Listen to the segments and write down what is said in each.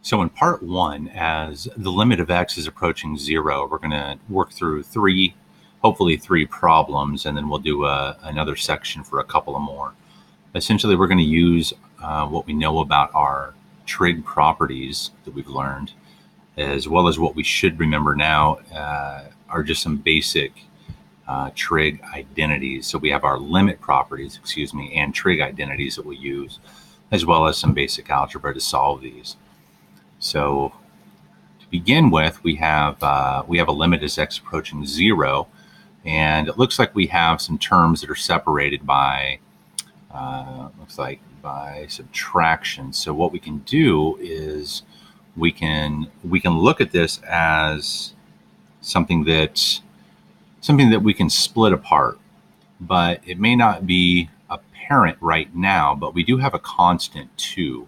So in part one, as the limit of x is approaching 0, we're going to work through hopefully three problems, and then we'll do another section for a couple of more. Essentially, we're going to use what we know about our trig properties that we've learned, as well as what we should remember now are just some basic trig identities. So we have our limit properties, and trig identities that we use, as well as some basic algebra to solve these. So to begin with, we have a limit as x approaching 0, and it looks like we have some terms that are separated by by subtraction. So what we can do is we can look at this as something that we can split apart, but it may not be apparent right now. But we do have a constant 2.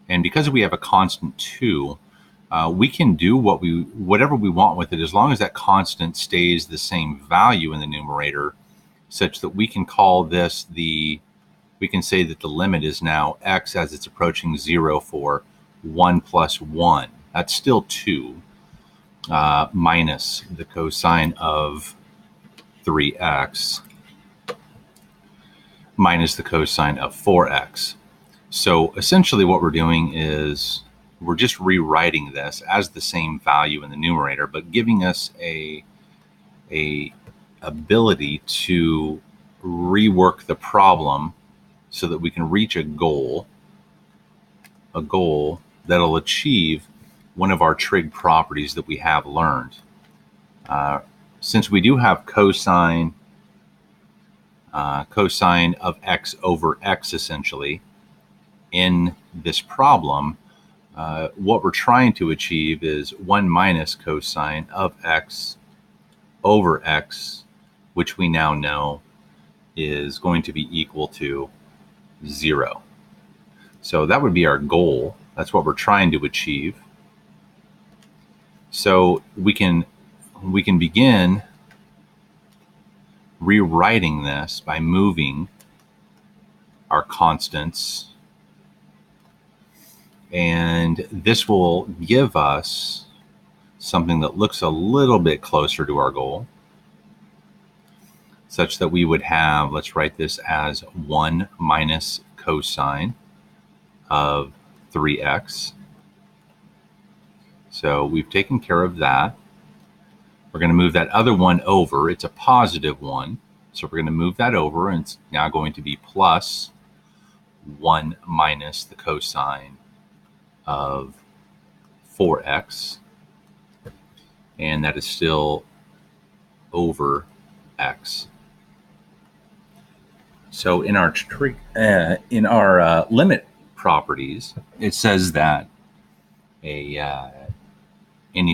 And because we have a constant 2, we can do whatever we want with it, as long as that constant stays the same value in the numerator, such that we can call this we can say that the limit is now x as it's approaching 0 for 1 plus 1. That's still 2 minus the cosine of 3x minus the cosine of 4x. So essentially what we're doing is we're just rewriting this as the same value in the numerator, but giving us a ability to rework the problem so that we can reach a goal that'll achieve one of our trig properties that we have learned. Since we do have cosine of x over x essentially in this problem, what we're trying to achieve is 1 minus cosine of x over x, which we now know is going to be equal to 0. So that would be our goal. That's what we're trying to achieve. So we can begin rewriting this by moving our constants, and this will give us something that looks a little bit closer to our goal, such that we would have, let's write this as 1 minus cosine of 3x. So we've taken care of that. We're going to move that other one over. It's a positive 1. So we're going to move that over, and it's now going to be plus 1 minus the cosine of 4x. And that is still over x. So in our limit properties, it says that any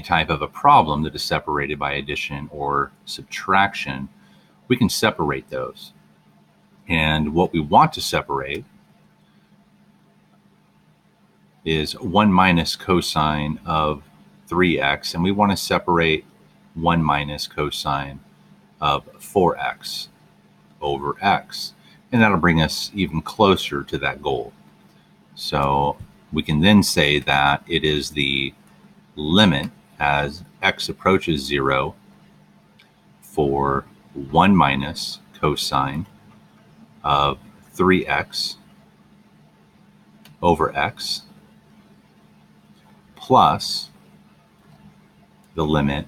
type of a problem that is separated by addition or subtraction, we can separate those. And what we want to separate is 1 minus cosine of 3x, and we want to separate 1 minus cosine of 4x over x. And that'll bring us even closer to that goal. So we can then say that it is the limit as x approaches 0 for 1 minus cosine of 3x over x plus the limit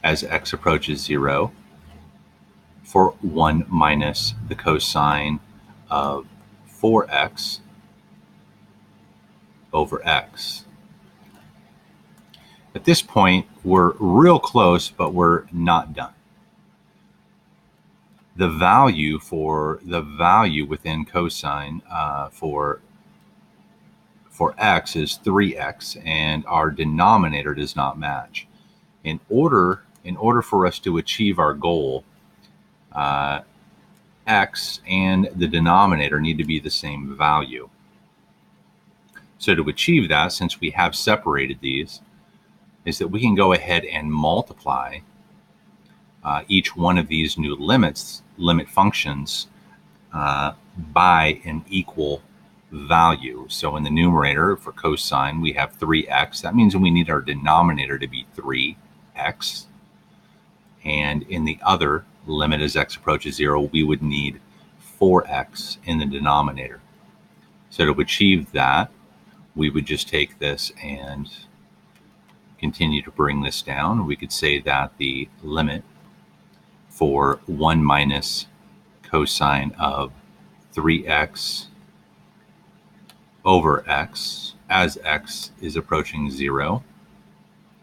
as x approaches 0 for 1 minus the cosine of 4x over x. At this point, we're real close, but we're not done. The value within cosine for x is 3x, and our denominator does not match. In order for us to achieve our goal, x and the denominator need to be the same value. So to achieve that, since we have separated these, is that we can go ahead and multiply each one of these new limit functions by an equal value. So in the numerator for cosine, we have 3x. That means we need our denominator to be 3x. And in the other limit as x approaches 0, we would need 4x in the denominator. So to achieve that, we would just take this and continue to bring this down. We could say that the limit for 1 minus cosine of 3x over x, as x is approaching 0,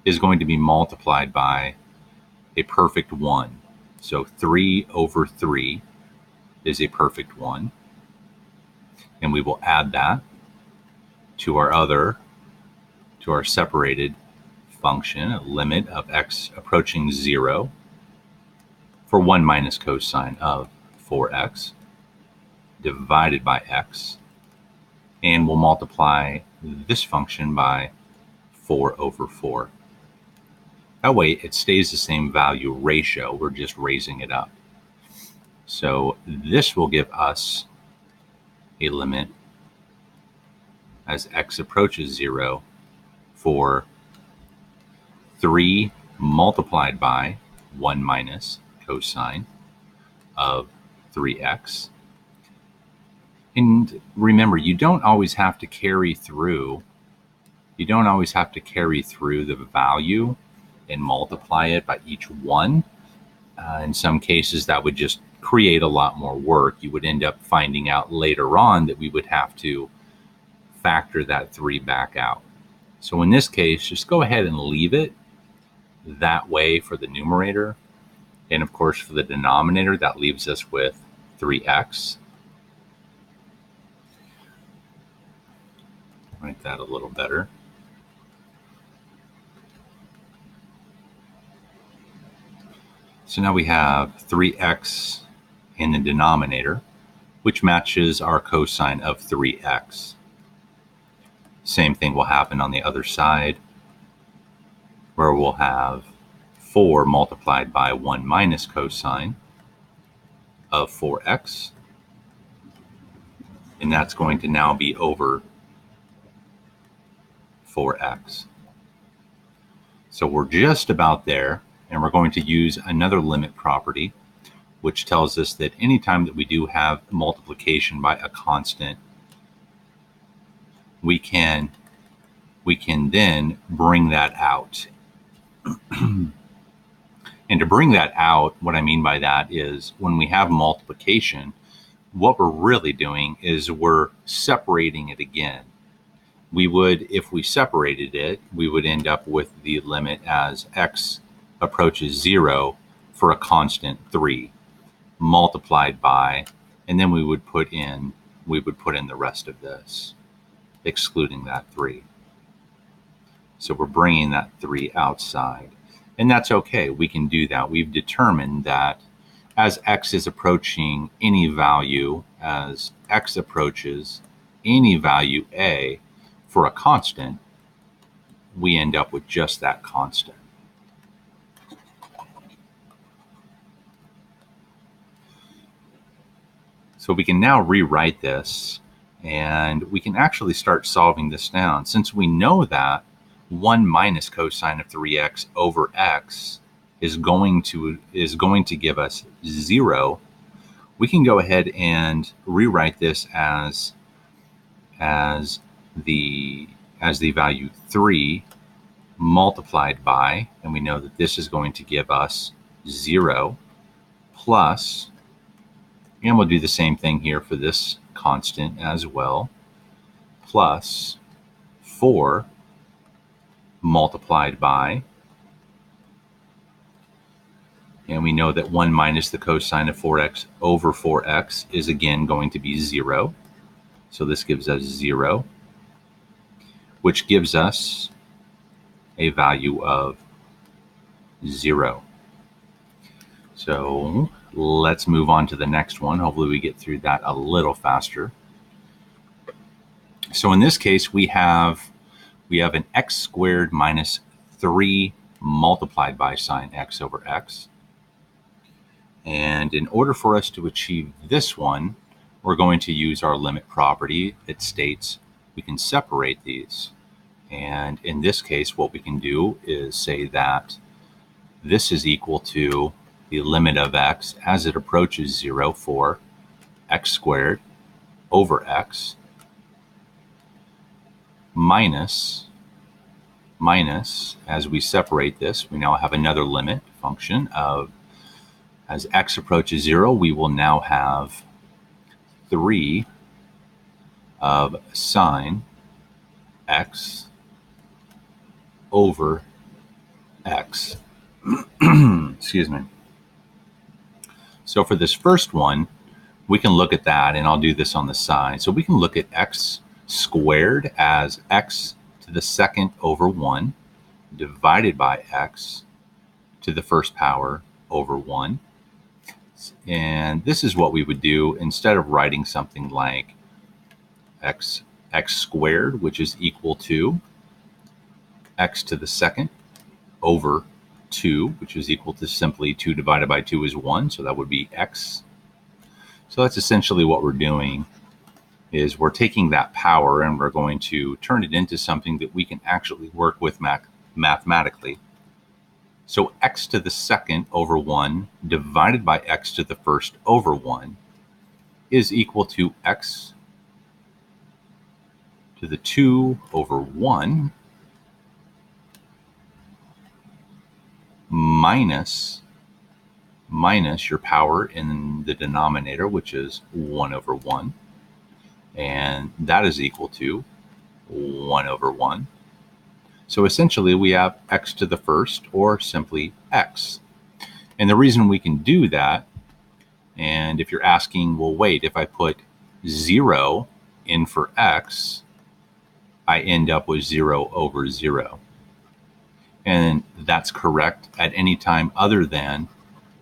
is going to be multiplied by a perfect 1. So 3 over 3 is a perfect 1. And we will add that to our separated function, a limit of x approaching 0 for 1 minus cosine of 4x divided by x. And we'll multiply this function by 4 over 4. That way it stays the same value ratio. We're just raising it up. So this will give us a limit as x approaches 0 for 3 multiplied by 1 minus cosine of 3x. And remember, you don't always have to carry through the value and multiply it by each one. In some cases, that would just create a lot more work. You would end up finding out later on that we would have to factor that 3 back out. So in this case, just go ahead and leave it that way for the numerator. And of course, for the denominator, that leaves us with 3x. Write that a little better. So now we have 3x in the denominator, which matches our cosine of 3x. Same thing will happen on the other side, where we'll have 4 multiplied by 1 minus cosine of 4x. And that's going to now be over 4x. So we're just about there, and we're going to use another limit property, which tells us that anytime that we do have multiplication by a constant, we can then bring that out. And to bring that out, what I mean by that is when we have multiplication, what we're really doing is we're separating it again. We would, if we separated it, we would end up with the limit as x approaches 0 for a constant 3 multiplied by, and then we would put in the rest of this, excluding that 3. So we're bringing that 3 outside, and that's okay. We can do that. We've determined that as x is approaching any value, as x approaches any value a for a constant, we end up with just that constant. So we can now rewrite this, and we can actually start solving this down. Since we know that 1 minus cosine of 3x over x is going to give us 0, we can go ahead and rewrite this as the value 3 multiplied by, and we know that this is going to give us 0 plus, and we'll do the same thing here for this constant as well, plus 4 multiplied by, and we know that 1 minus the cosine of 4x over 4x is again going to be 0. So this gives us 0, which gives us a value of 0. So let's move on to the next one. Hopefully we get through that a little faster. So in this case, we have an x squared minus 3 multiplied by sine x over x. And in order for us to achieve this one, we're going to use our limit property that states we can separate these. And in this case, what we can do is say that this is equal to the limit of x as it approaches 0 for x squared over x minus, as we separate this, we now have another limit function of, as x approaches 0, we will now have 3 of sine x over x. Excuse me. So for this first one, we can look at that, and I'll do this on the side. So we can look at x squared as x to the second over 1 divided by x to the first power over 1. And this is what we would do instead of writing something like x squared, which is equal to x to the second over 2, which is equal to simply 2 divided by 2 is 1. So that would be x. So that's essentially what we're doing, is we're taking that power and we're going to turn it into something that we can actually work with mathematically. So x to the second over 1 divided by x to the first over 1 is equal to x to the 2 over 1 minus your power in the denominator, which is 1 over 1. And that is equal to 1 over 1. So essentially we have x to the first, or simply x. And the reason we can do that, and if you're asking, well, wait, if I put 0 in for x, I end up with 0 over 0. And that's correct at any time other than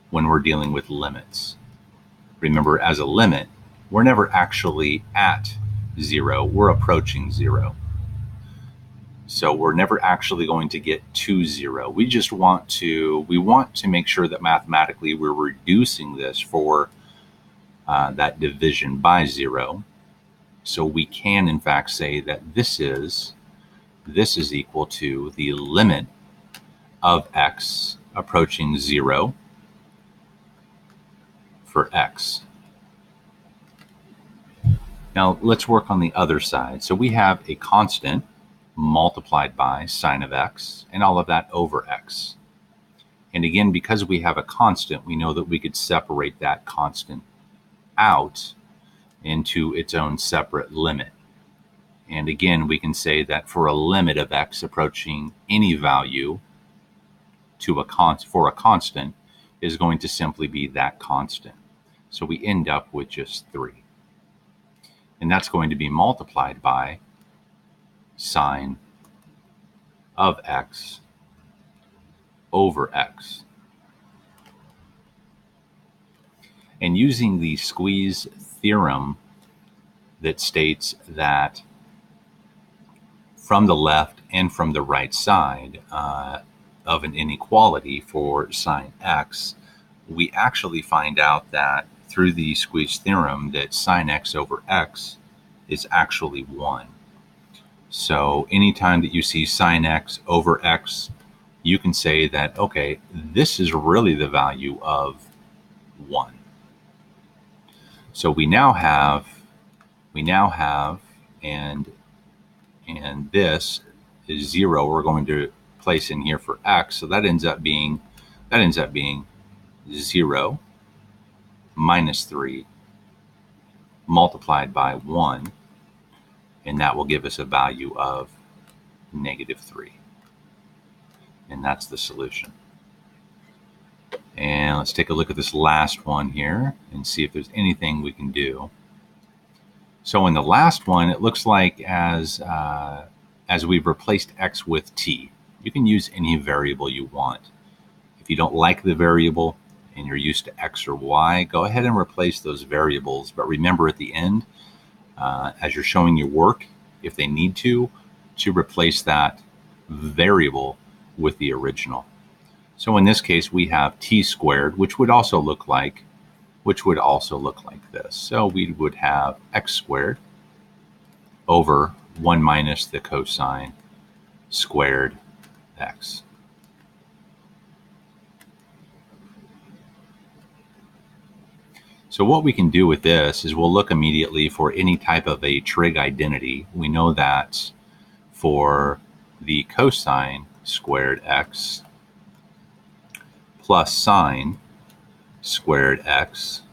when we're dealing with limits. Remember, as a limit, we're never actually at 0, we're approaching 0. So we're never actually going to get to 0. We just want to make sure that mathematically we're reducing this for that division by 0. So we can in fact say that this is equal to the limit of x approaching 0 for x. Now let's work on the other side. So we have a constant multiplied by sine of x, and all of that over x. And again, because we have a constant, we know that we could separate that constant out into its own separate limit. And again, we can say that for a limit of x approaching any value to for a constant is going to simply be that constant. So we end up with just 3. And that's going to be multiplied by sine of x over x. And using the squeeze theorem that states that from the left and from the right side of an inequality for sine x, we actually find out that through the squeeze theorem that sine x over x is actually 1. So anytime that you see sine x over x, you can say that, okay, this is really the value of 1. So we now have, and this is 0. We're going to place in here for x, so that ends up being 0 minus 3 multiplied by 1, and that will give us a value of -3. And that's the solution. And let's take a look at this last one here and see if there's anything we can do. So in the last one, it looks like as we've replaced x with t, you can use any variable you want. If you don't like the variable and you're used to x or y, go ahead and replace those variables. But remember at the end, as you're showing your work, if they need to replace that variable with the original. So in this case, we have t squared, which would also look like which would also look like this. So we would have x squared over 1 minus the cosine squared x. So what we can do with this is we'll look immediately for any type of a trig identity. We know that for the cosine squared x plus sine squared x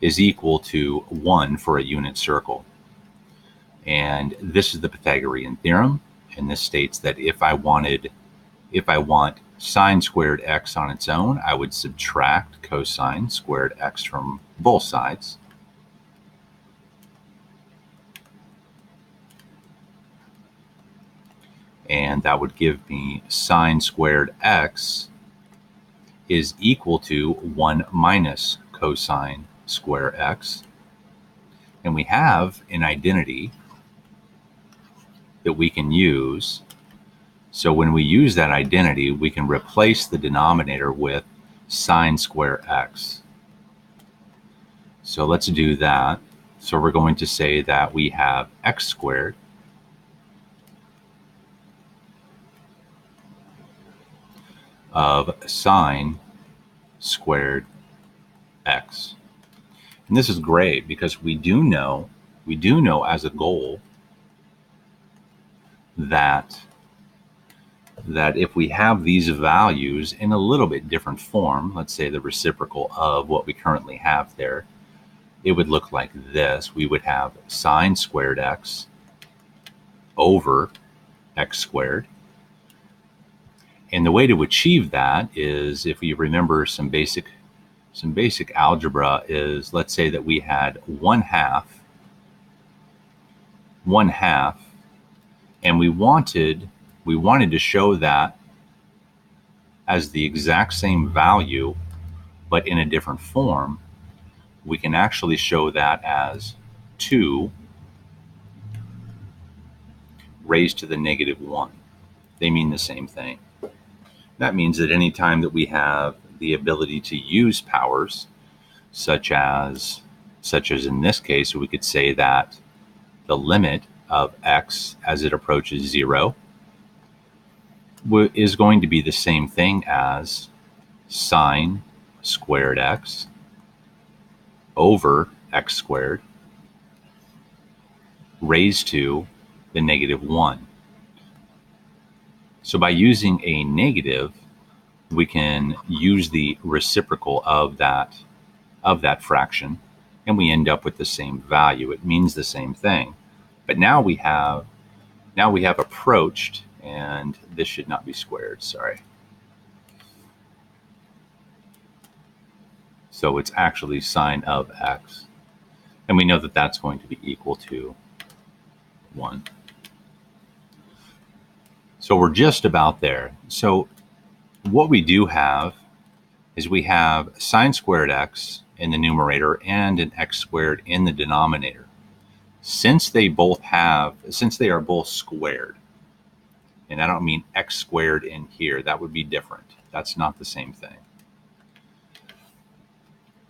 is equal to 1 for a unit circle. And this is the Pythagorean theorem, and this states that if I want sine squared x on its own, I would subtract cosine squared x from both sides. And that would give me sine squared x is equal to 1 minus cosine square x. And we have an identity that we can use. So when we use that identity, we can replace the denominator with sine square x. So let's do that. So we're going to say that we have x squared of sine squared x. And this is great because we do know as a goal that if we have these values in a little bit different form, let's say the reciprocal of what we currently have there, it would look like this. We would have sine squared x over x squared. And the way to achieve that is, if you remember some basic algebra, is let's say that we had 1/2, and we wanted to show that as the exact same value, but in a different form. We can actually show that as 2 raised to the -1. They mean the same thing. That means that any time that we have the ability to use powers, such as in this case, we could say that the limit of x as it approaches 0 is going to be the same thing as sine squared x over x squared raised to the -1. So by using a negative, we can use the reciprocal of that fraction, and we end up with the same value. It means the same thing. But now we have approached, and this should not be squared, sorry. So it's actually sine of x. And we know that that's going to be equal to 1. So we're just about there. So what we do have is we have sine squared x in the numerator and an x squared in the denominator. Since they are both squared, and I don't mean x squared in here, that would be different. That's not the same thing.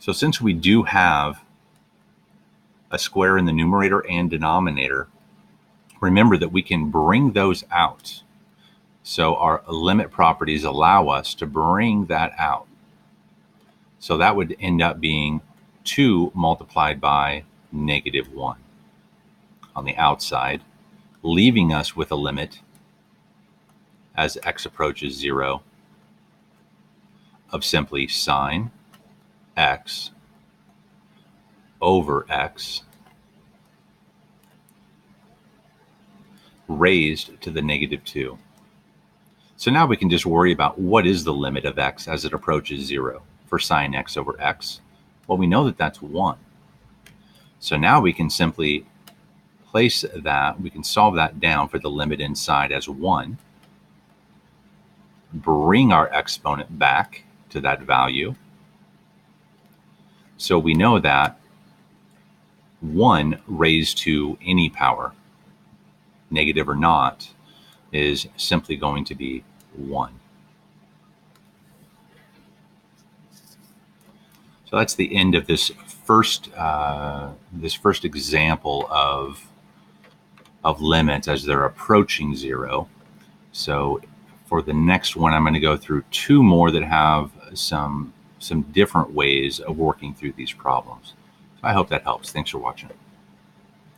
So since we do have a square in the numerator and denominator, remember that we can bring those out. So our limit properties allow us to bring that out. So that would end up being 2 multiplied by -1 on the outside, leaving us with a limit as x approaches 0 of simply sine x over x raised to the -2. So now we can just worry about what is the limit of x as it approaches 0 for sine x over x. Well, we know that that's 1. So now we can simply place that, we can solve that down for the limit inside as 1, bring our exponent back to that value. So we know that 1 raised to any power, negative or not, is simply going to be 1. So that's the end of this first example of limits as they're approaching zero. So for the next one, I'm going to go through two more that have some different ways of working through these problems. So I hope that helps. Thanks for watching.